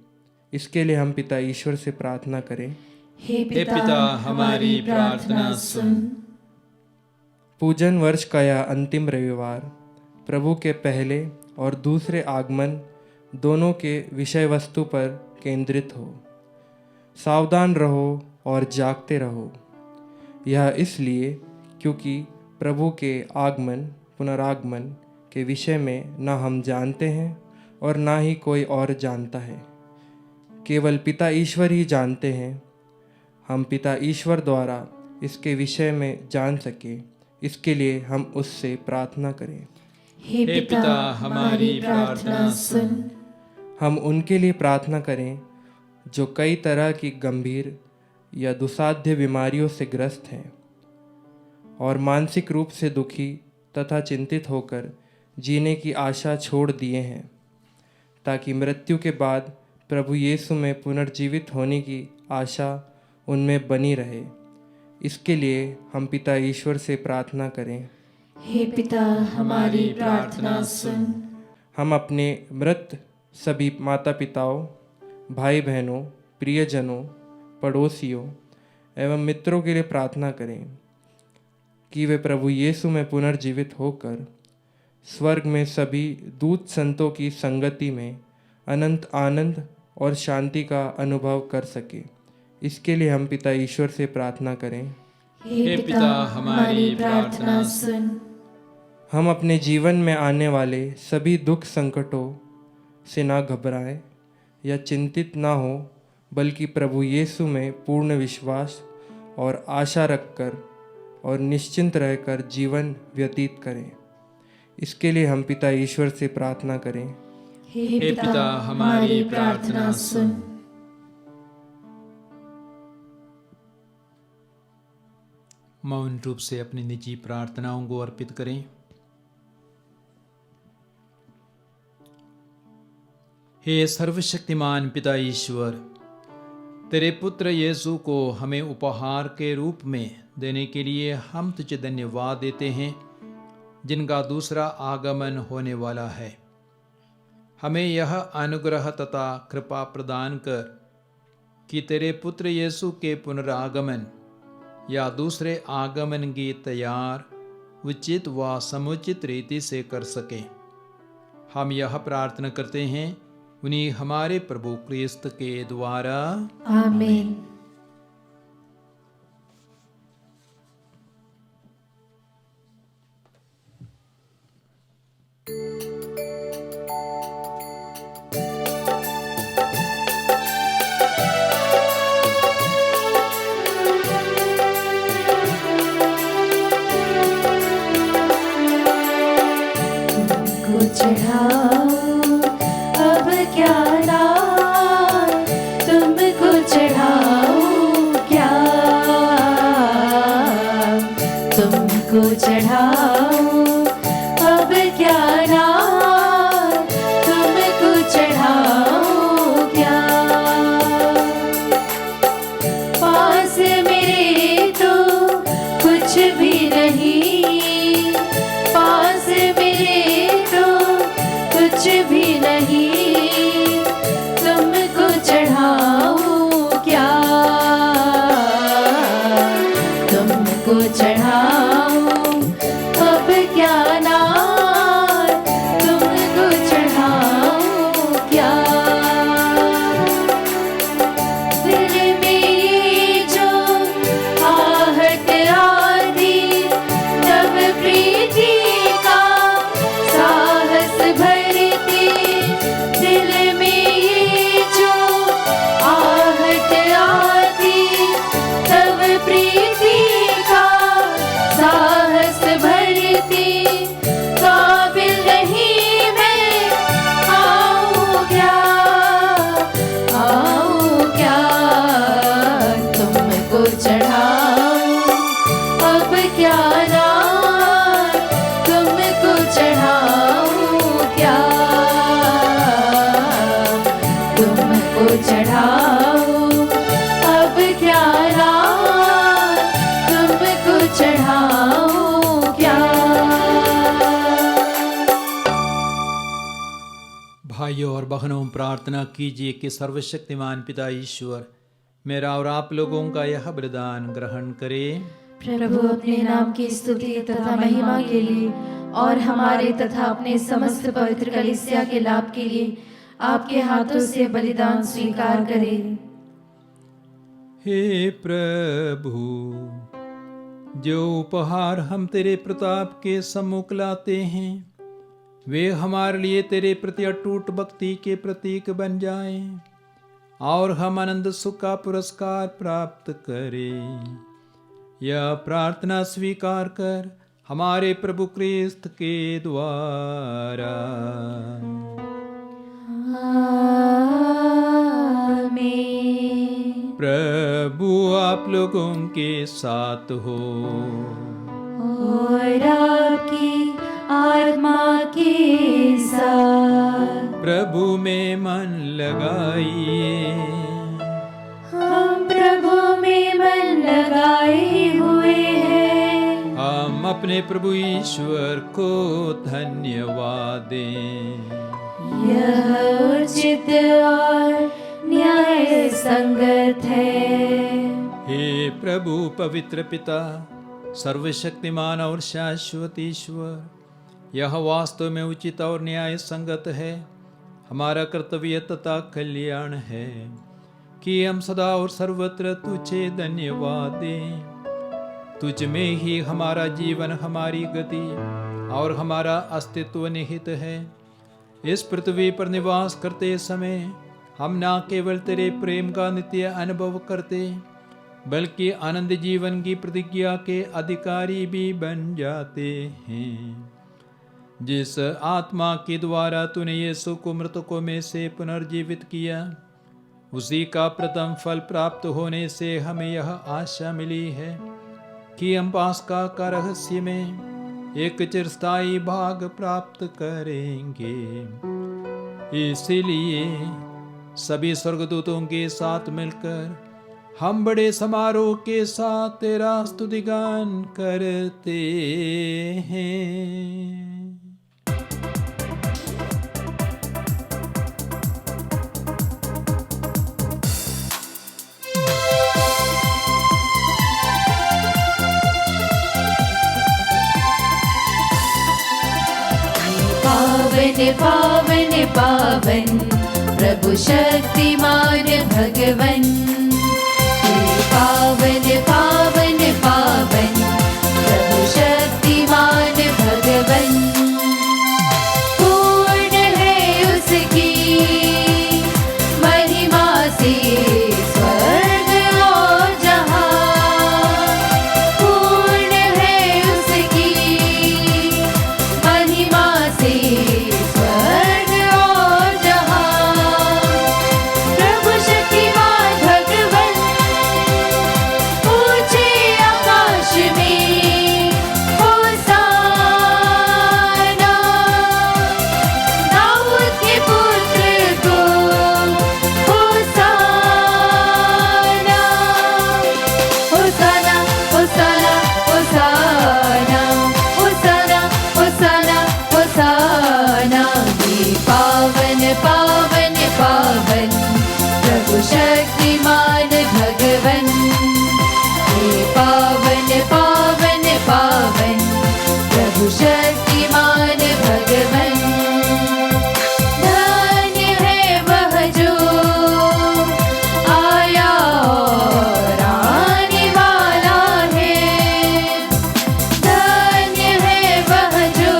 इसके लिए हम पिता ईश्वर से प्रार्थना करें। हे पिता, हमारी प्रार्थना सुन। पूजन वर्ष का यह अंतिम रविवार प्रभु के पहले और दूसरे आगमन दोनों के विषय वस्तु पर केंद्रित हो। सावधान रहो और जागते रहो। यह इसलिए क्योंकि प्रभु के आगमन पुनरागमन के विषय में न हम जानते हैं और ना ही कोई और जानता है। केवल पिता ईश्वर ही जानते हैं। हम पिता ईश्वर द्वारा इसके विषय में जान सके, इसके लिए हम उससे प्रार्थना करें। हे पिता, हमारी प्रार्थना सुन। हम उनके लिए प्रार्थना करें जो कई तरह की गंभीर या दुसाध्य बीमारियों से ग्रस्त हैं और मानसिक रूप से दुखी तथा चिंतित होकर जीने की आशा छोड़ दिए हैं, ताकि मृत्यु के बाद प्रभु यीशु में पुनर्जीवित होने की आशा उनमें बनी रहे। इसके लिए हम पिता ईश्वर से प्रार्थना करें। हे पिता, हमारी प्रार्थना सुन। हम अपने मृत सभी माता पिताओं, भाई बहनों, प्रियजनों, पड़ोसियों एवं मित्रों के लिए प्रार्थना करें कि वे प्रभु यीशु में पुनर्जीवित होकर स्वर्ग में सभी दूत संतों की संगति में अनंत आनंद और शांति का अनुभव कर सके। इसके लिए हम पिता ईश्वर से प्रार्थना करें। हे पिता, हमारी प्रार्थना सुन। हम अपने जीवन में आने वाले सभी दुख संकटों से ना घबराएं या चिंतित ना हो, बल्कि प्रभु यीशु में पूर्ण विश्वास और आशा रखकर और निश्चिंत रहकर जीवन व्यतीत करें। इसके लिए हम पिता ईश्वर से प्रार्थना करें। हे पिता हमारी प्रार्थना सुन। मौन रूप से अपनी निजी प्रार्थनाओं को अर्पित करें। हे सर्वशक्तिमान पिता ईश्वर, तेरे पुत्र यीशु को हमें उपहार के रूप में देने के लिए हम तुझे धन्यवाद देते हैं, जिनका दूसरा आगमन होने वाला है। हमें यह अनुग्रह तथा कृपा प्रदान कर कि तेरे पुत्र यीशु के पुनरागमन या दूसरे आगमन की तैयार उचित व समुचित रीति से कर सकें। हम यह प्रार्थना करते हैं उन्हीं हमारे प्रभु क्रिस्त के द्वारा, आमीन। तुमको चढ़ाओ अब क्या नाम, तुमको चढ़ाओ क्या, तुमको चढ़ाओ अब क्या नाम, तुमको चढ़ाओ क्या। पास मेरे तो कुछ भी नहीं, पास मेरे तो कुछ भी नहीं, तुमको चढ़ाऊं क्या, तुमको चढ़ाऊं अब क्या नाम, तुमको चढ़ाऊं क्या। दिल में ये जो आहट आती, तब प्रीति का साहस भरती। दिल में ये जो आहट आती, तब प्रीति का साहस भरती। काबिल नहीं मैं आऊं क्या, आऊं क्या, तुमको चढ़ाऊं अब क्या नाम, तुमको चढ़ाऊं क्या, तुमको चढ़ाऊं अब क्या नाम, तुमको चढ़ाऊं क्या। भाइयों और बहनों, प्रार्थना कीजिए कि सर्वशक्तिमान पिता ईश्वर मेरा और आप लोगों का यह वरदान ग्रहण करे। प्रभु अपने नाम की स्तुति तथा महिमा के लिए और हमारे तथा अपने समस्त पवित्र कलीसिया के लाभ के लिए आपके हाथों से बलिदान स्वीकार करे। हे प्रभु, जो उपहार हम तेरे प्रताप के सम्मुख लाते हैं, वे हमारे लिए तेरे प्रति अटूट भक्ति के प्रतीक बन जाएं और हम आनंद सुख का पुरस्कार प्राप्त करें। यह प्रार्थना स्वीकार कर हमारे प्रभु क्रिस्त के द्वारा। आमीन। प्रभु आप लोगों के साथ हो और आपकी आत्मा के साथ। प्रभु में मन लगाइए। हम प्रभु में मन लगाए हुए हैं। हम अपने प्रभु ईश्वर को धन्यवाद दें। यह उचित और न्याय संगत है। हे प्रभु पवित्र पिता, सर्वशक्तिमान और शाश्वत ईश्वर, यह वास्तव में उचित और न्याय संगत है, हमारा कर्तव्य तथा कल्याण है कि हम सदा और सर्वत्र तुझे धन्यवाद दें। तुझ में ही हमारा जीवन, हमारी गति और हमारा अस्तित्व निहित है। इस पृथ्वी पर निवास करते समय हम न केवल तेरे प्रेम का नित्य अनुभव करते, बल्कि आनंद जीवन की प्रतिज्ञा के अधिकारी भी बन जाते हैं। जिस आत्मा के द्वारा तूने यीशु को मृतकों में से पुनर्जीवित किया, उसी का प्रथम फल प्राप्त होने से हमें यह आशा मिली है कि हम पास्का का रहस्य में एक चिरस्थायी भाग प्राप्त करेंगे। इसीलिए सभी स्वर्गदूतों के साथ मिलकर हम बड़े समारोह के साथ तेरा स्तुतिगान करते हैं। पावन पावन पावन प्रभु शक्तिमान भगवन, पावन पावन पावन प्रभु शक्तिमान भगवन। पूर्ण है उसकी महिमा से स्वर्ग और जहां, पूर्ण है उसकी महिमा से स्वर्ग और जहां। प्रभु शक्तिमान भगवन ऊंचे आकाश में होसाना, दाऊद के पुत्र को होसाना, होसाना होसाना होसाना होसाना होसाना होसाना। ये पावन पावन पावन प्रभु शक्तिमान भगवन, ये पावन पावन पावन प्रभु शक्तिमान भगवन। धन्य है वह जो आया और आने वाला है, धन्य है वह जो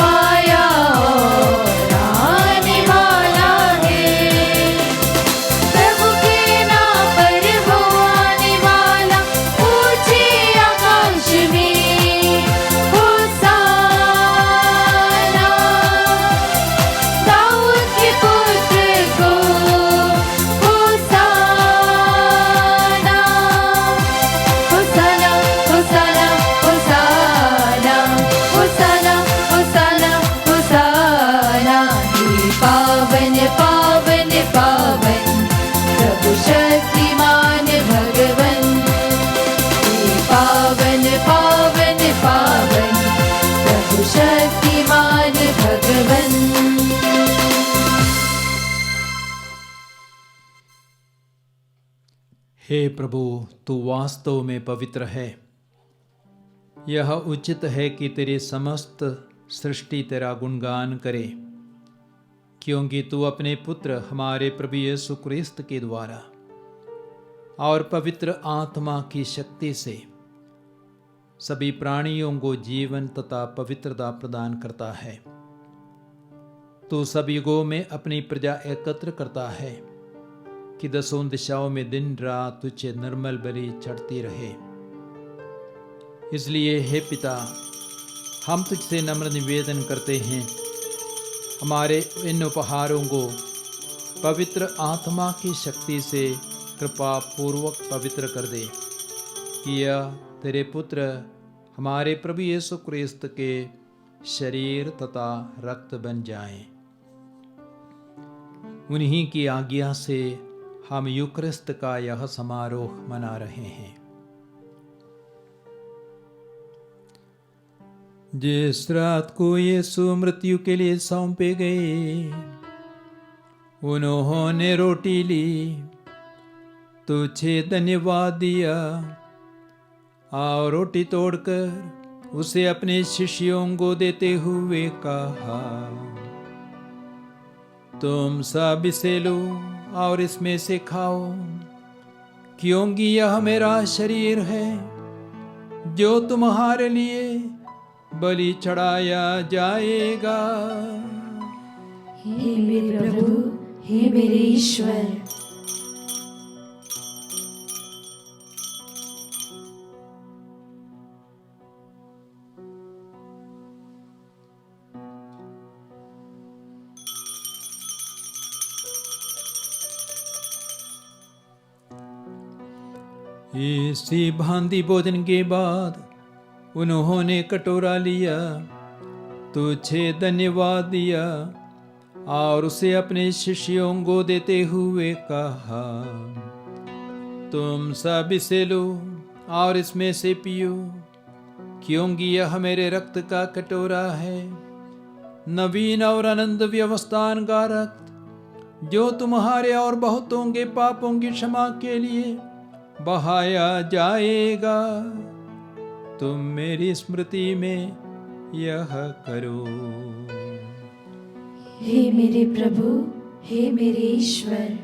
आया और आने वाला है। प्रभु के नाम पर वो आने वाला ऊंचे आकाश में होसाना, दाऊद के पुत्र को होसाना, होसाना होसाना होसाना होसाना होसाना होसाना। ये पावन पावन पावन प्रभु शक्तिमान भगवन, ये पावन पावन पावन प्रभु शक्तिमान भगवन। हे प्रभु, तू वास्तव में पवित्र है। यह उचित है कि तेरी समस्त सृष्टि तेरा गुणगान करे, क्योंकि तू अपने पुत्र हमारे प्रभु यीशु क्रिस्त के द्वारा और पवित्र आत्मा की शक्ति से सभी प्राणियों को जीवन तथा पवित्रता प्रदान करता है। तू सभी युगों में अपनी प्रजा एकत्र करता है कि दसों दिशाओं में दिन रात तुझे निर्मल बलि चढ़ती रहे। इसलिए हे पिता, हम तुझसे नम्र निवेदन करते हैं, हमारे इन उपहारों को पवित्र आत्मा की शक्ति से कृपा पूर्वक पवित्र कर दे, कि यह तेरे पुत्र हमारे प्रभु यीशु क्रिस्त के शरीर तथा रक्त बन जाएं। उन्हीं की आज्ञा से हम यूक्रिस्त का यह समारोह मना रहे हैं। जिस रात को यीशु मृत्यु के लिए सौंपे गए, उन्होंने रोटी ली, तुझे धन्यवाद दिया और रोटी तोड़कर उसे अपने शिष्यों को देते हुए कहा, तुम सब इसे लो और इसमें से खाओ, क्योंकि यह मेरा शरीर है जो तुम्हारे लिए बलि चढ़ाया जाएगा। हे मेरे प्रभु, हे मेरे ईश्वर। इसी भांति भोजन के बाद उन्होंने कटोरा लिया, तुझे धन्यवाद दिया और उसे अपने शिष्यों को देते हुए कहा, तुम सब इसे लो और इसमें से पियो, क्योंकि यह मेरे रक्त का कटोरा है, नवीन और अनंत व्यवस्थान का रक्त, जो तुम्हारे और बहुतों के पापों की क्षमा के लिए बहाया जाएगा। तुम मेरी स्मृति में यह करो। हे मेरे प्रभु, हे मेरे ईश्वर।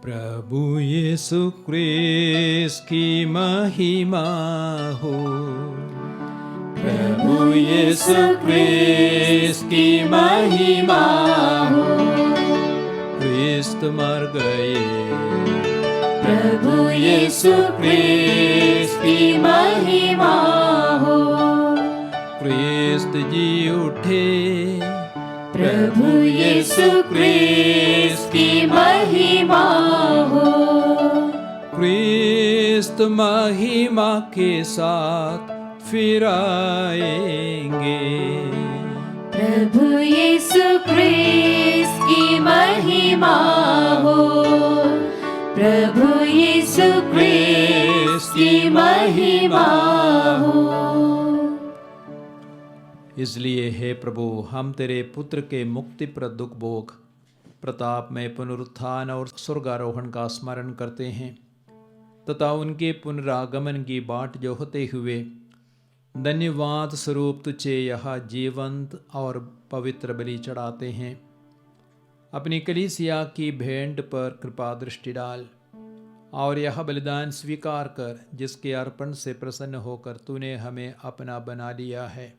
प्रभु यीशु क्रिस्त की महिमा हो, प्रभु यीशु क्रिस्त की महिमा हो, क्रिस्त मर गए, प्रभु यीशु क्रिस्त की महिमा हो, क्रिस्त जी उठे, प्रभु यीशु क्रिस्त की महिमा हो, क्रिस्त महिमा के साथ फिर आएंगे, प्रभु यीशु क्रिस्त की महिमा हो, प्रभु यीशु क्रिस्त की महिमा हो। इसलिए हे प्रभु, हम तेरे पुत्र के मुक्तिप्रद दुख भोग, प्रताप में पुनरुत्थान और स्वर्गारोहण का स्मरण करते हैं तथा उनके पुनरागमन की बाट जोहते हुए धन्यवाद स्वरूप तुझे यह जीवंत और पवित्र बलि चढ़ाते हैं। अपनी कलीसिया की भेंट पर कृपा दृष्टि डाल और यह बलिदान स्वीकार कर, जिसके अर्पण से प्रसन्न होकर तूने हमें अपना बना लिया है।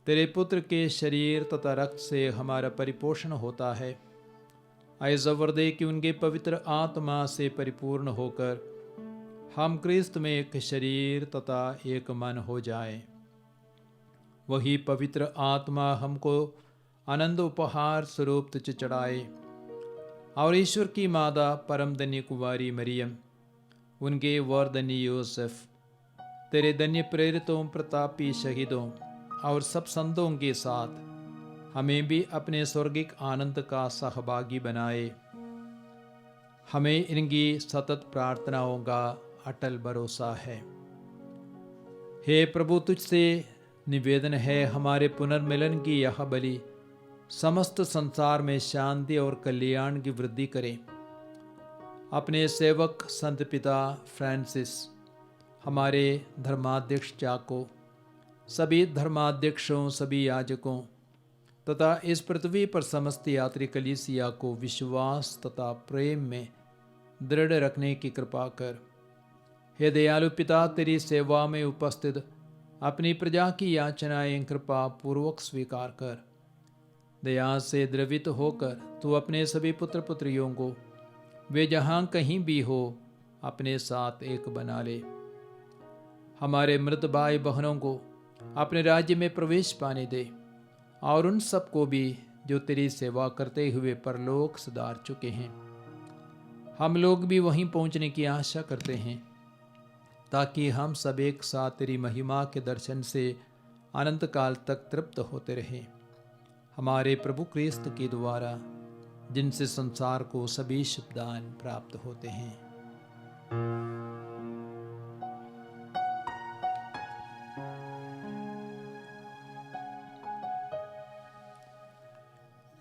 तेरे पुत्र के शरीर तथा रक्त से हमारा परिपोषण होता है। ऐसा वर दे कि उनके पवित्र आत्मा से परिपूर्ण होकर हम क्रिस्त में एक शरीर तथा एक मन हो जाए। वही पवित्र आत्मा हमको आनंद उपहार स्वरूप तुझ चढ़ाए और ईश्वर की माता परम धन्य कुंवारी मरियम, उनके वर धन्य यूसुफ, तेरे धन्य प्रेरितों, प्रतापी शहीदों और सब संतों के साथ हमें भी अपने स्वर्गिक आनंद का सहभागी बनाए। हमें इनकी सतत प्रार्थनाओं का अटल भरोसा है। हे प्रभु, तुझसे निवेदन है, हमारे पुनर्मिलन की यह बलि समस्त संसार में शांति और कल्याण की वृद्धि करे। अपने सेवक संत पिता फ्रांसिस, हमारे धर्माध्यक्ष जाको, सभी धर्माध्यक्षों, सभी याजकों तथा इस पृथ्वी पर समस्त यात्री कलीसिया को विश्वास तथा प्रेम में दृढ़ रखने की कृपा कर। हे दयालु पिता, तेरी सेवा में उपस्थित अपनी प्रजा की याचनाएं कृपा पूर्वक स्वीकार कर। दया से द्रवित होकर तू अपने सभी पुत्र पुत्रियों को, वे जहाँ कहीं भी हो, अपने साथ एक बना ले। हमारे मृत भाई बहनों को अपने राज्य में प्रवेश पाने दे और उन सबको भी जो तेरी सेवा करते हुए परलोक सुधार चुके हैं। हम लोग भी वहीं पहुंचने की आशा करते हैं, ताकि हम सब एक साथ तेरी महिमा के दर्शन से अनंत काल तक तृप्त होते रहें। हमारे प्रभु क्रिस्त के द्वारा, जिनसे संसार को सभी शुभ दान प्राप्त होते हैं।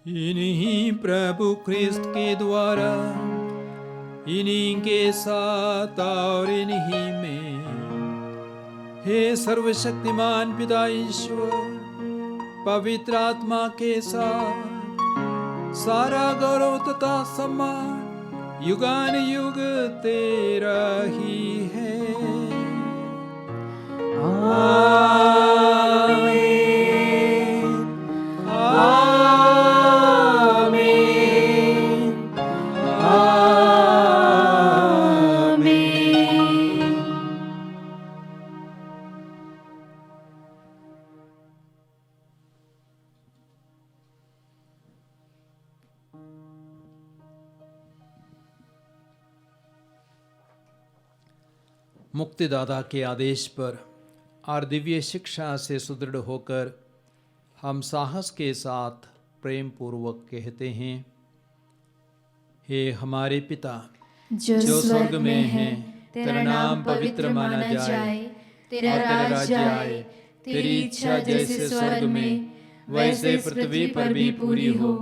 इन्हीं प्रभु क्रिस्त के द्वारा, इन्हीं के साथ और इन्हीं में, हे सर्वशक्तिमान पिता ईश्वर, पवित्र आत्मा के साथ सारा गौरव तथा सम्मान युगान युग तेरा ही है। आमीन। आमीन। आमीन। मुक्तिदाता के आदेश पर और दिव्य शिक्षा से सुदृढ़ होकर हम साहस के साथ प्रेम पूर्वक कहते हैं, हे हमारे पिता जो स्वर्ग में है, तेरा नाम पवित्र माना जाए, तेरा राज्य आए, तेरी इच्छा जैसे स्वर्ग में वैसे पृथ्वी पर भी पूरी हो।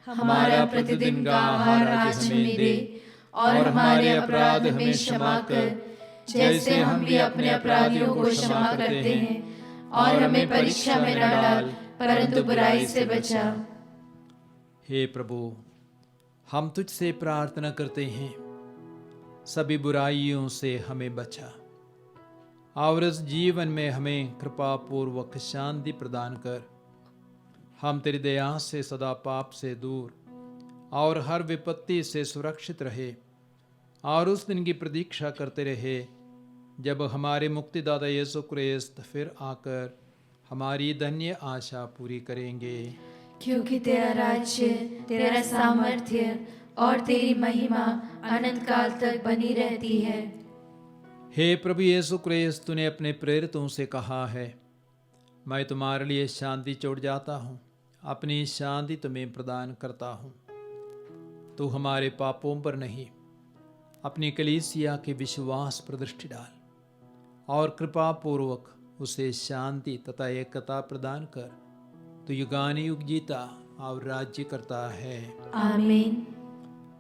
हमारा प्रतिदिन का आहार आज हमें दे, और हमारे अपराध हमें क्षमा कर, जैसे हम भी अपने अपराधियों को क्षमा करते हैं, और हमें परीक्षा में न डाल, परंतु बुराई से बचा। हे प्रभु, हम तुझसे प्रार्थना करते हैं, सभी बुराइयों से हमें बचा और इस जीवन में हमें कृपा पूर्वक शांति प्रदान कर। हम तेरी दया से सदा पाप से दूर और हर विपत्ति से सुरक्षित रहे, और उस दिन की प्रतीक्षा करते रहे जब हमारे मुक्तिदाता यीशु क्रिस्त फिर आकर हमारी धन्य आशा पूरी करेंगे। क्योंकि तेरा राज्य, तेरा सामर्थ्य और तेरी महिमा अनंत काल तक बनी रहती है। हे प्रभु यीशु क्रिस्त, तूने अपने प्रेरितों से कहा है, मैं तुम्हारे लिए शांति छोड़ जाता हूँ, अपनी शांति तुम्हें प्रदान करता हूँ। तू हमारे पापों पर नहीं, अपनी कलीसिया के विश्वास पर दृष्टि डाल और कृपा पूर्वक उसे शांति तथा एकता प्रदान कर। तू युगानुयुग जीता और राज्य करता है। आमीन।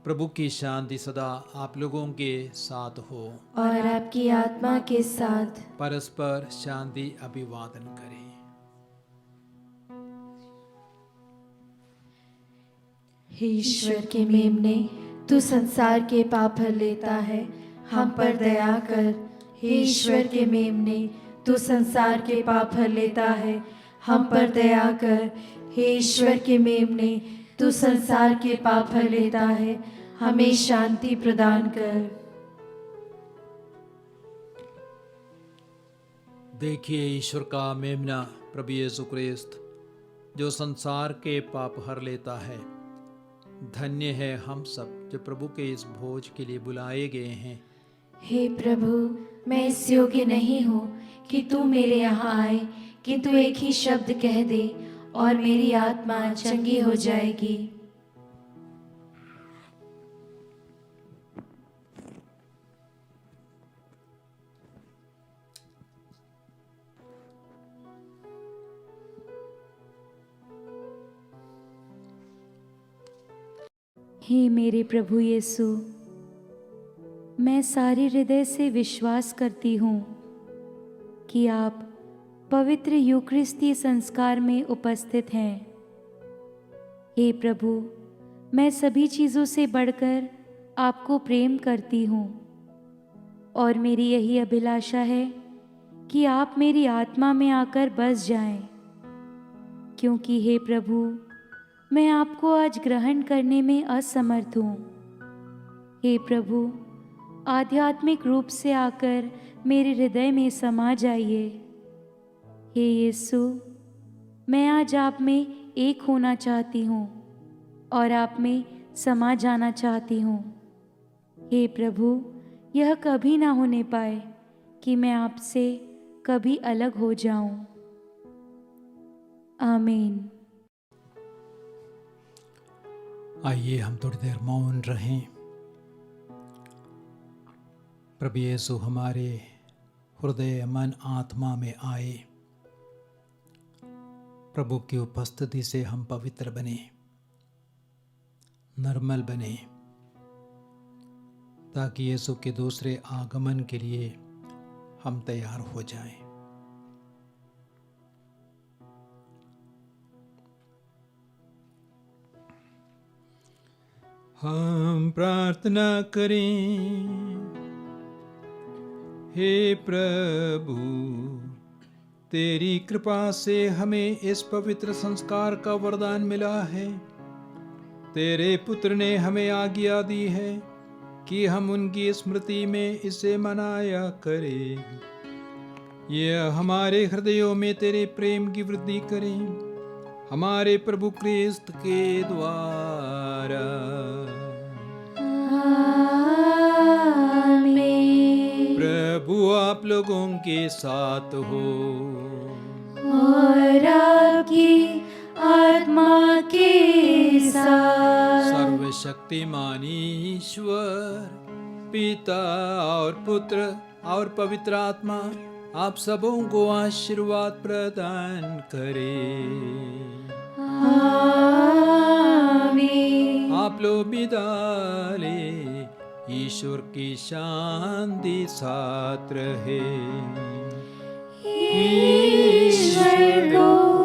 प्रभु की शांति सदा आप लोगों के साथ हो और आपकी आत्मा के साथ। परस्पर शांति अभिवादन करें। हे ईश्वर के मेमने, तू संसार के पाप भर लेता है, हम पर दया कर। हे ईश्वर के मेमने, तू संसार के पाप भर लेता है, हम पर दया कर। हे ईश्वर के मेमने, तू संसार के पाप भर लेता है, हमें शांति प्रदान कर। देखिए ईश्वर का मेमना प्रभु यीशु क्रिस्त, जो संसार के पाप हर लेता है। धन्य है हम सब जो प्रभु के इस भोज के लिए बुलाए गए हैं। हे प्रभु, मैं इस योग्य नहीं हूँ कि तू मेरे यहाँ आए, किंतु एक ही शब्द कह दे और मेरी आत्मा चंगी हो जाएगी। हे मेरे प्रभु यीशु, मैं सारे हृदय से विश्वास करती हूँ कि आप पवित्र यूकरिस्ती संस्कार में उपस्थित हैं। हे प्रभु, मैं सभी चीज़ों से बढ़कर आपको प्रेम करती हूँ, और मेरी यही अभिलाषा है कि आप मेरी आत्मा में आकर बस जाएं, क्योंकि हे प्रभु, मैं आपको आज ग्रहण करने में असमर्थ हूँ। हे प्रभु, आध्यात्मिक रूप से आकर मेरे हृदय में समा जाइए। हे यीशु, मैं आज आप में एक होना चाहती हूँ और आप में समा जाना चाहती हूँ। हे प्रभु, यह कभी ना होने पाए कि मैं आपसे कभी अलग हो जाऊं। आमीन। आइए हम थोड़ी देर मौन रहें। प्रभु यीशु हमारे हृदय, मन, आत्मा में आए। प्रभु की उपस्थिति से हम पवित्र बने, निर्मल बने, ताकि यीशु के दूसरे आगमन के लिए हम तैयार हो जाएं। हम प्रार्थना करें। हे प्रभु, तेरी कृपा से हमें इस पवित्र संस्कार का वरदान मिला है। तेरे पुत्र ने हमें आज्ञा दी है कि हम उनकी स्मृति में इसे मनाया करें। यह हमारे हृदयों में तेरे प्रेम की वृद्धि करें, हमारे प्रभु क्रिस्त के द्वारा। आमीन। प्रभु प्रभु आप लोगों के साथ हो। और आपकी आत्मा के साथ। सर्वशक्तिमान ईश्वर पिता और पुत्र और पवित्र आत्मा आप सबों को आशीर्वाद प्रदान करे। आमीन। आप लोग विदा ले, ईश्वर की शांति साथ रहे। ईश्वर को